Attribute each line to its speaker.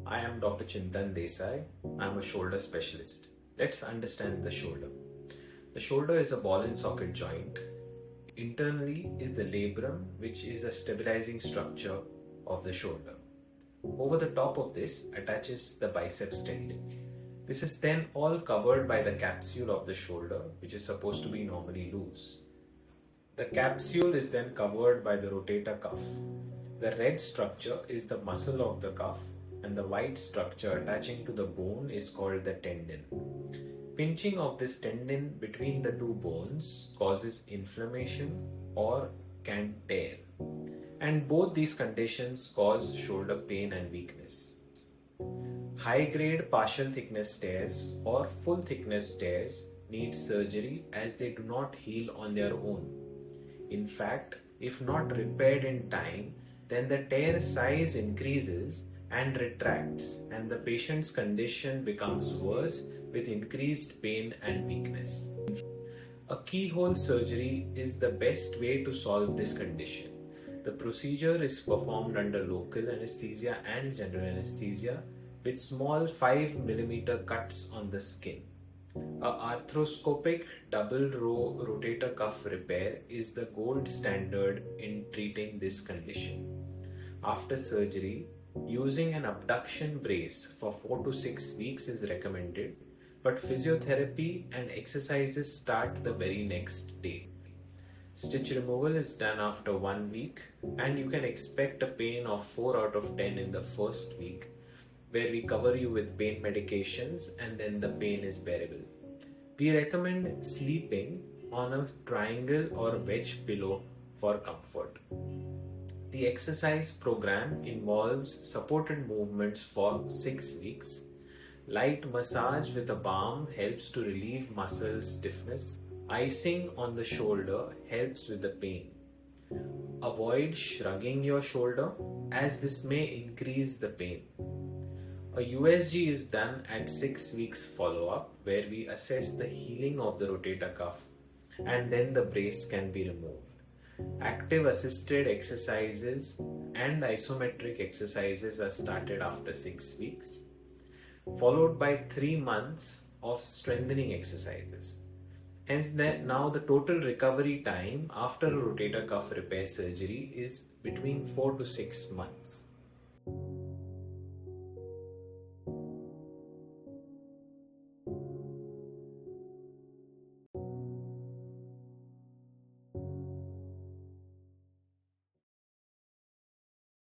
Speaker 1: I am Dr. Chintan Desai. I am a shoulder specialist. Let's understand the shoulder. The shoulder is a ball and socket joint. Internally is the labrum, which is the stabilizing structure of the shoulder. Over the top of this attaches the biceps tendon. This is then all covered by the capsule of the shoulder, which is supposed to be normally loose. The capsule is then covered by the rotator cuff. The red structure is the muscle of the cuff, and the white structure attaching to the bone is called the tendon. Pinching of this tendon between the two bones causes inflammation or can tear. And both these conditions cause shoulder pain and weakness. High-grade partial thickness tears or full thickness tears need surgery as they do not heal on their own. In fact, if not repaired in time, then the tear size increases and retracts, and the patient's condition becomes worse with increased pain and weakness. A keyhole surgery is the best way to solve this condition. The procedure is performed under local anesthesia and general anesthesia with small 5 mm cuts on the skin. A arthroscopic double row rotator cuff repair is the gold standard in treating this condition. After surgery, using an abduction brace for 4 to 6 weeks is recommended, but physiotherapy and exercises start the very next day. Stitch removal is done after 1 week, and you can expect a pain of 4 out of 10 in the first week, where we cover you with pain medications and then the pain is bearable. We recommend sleeping on a triangle or wedge pillow for comfort. The exercise program involves supported movements for 6 weeks. Light massage with a balm helps to relieve muscle stiffness. Icing on the shoulder helps with the pain. Avoid shrugging your shoulder as this may increase the pain. A USG is done at 6 weeks follow-up where we assess the healing of the rotator cuff and then the brace can be removed. Active assisted exercises and isometric exercises are started after 6 weeks, followed by 3 months of strengthening exercises. Hence, now the total recovery time after a rotator cuff repair surgery is between 4 to 6 months.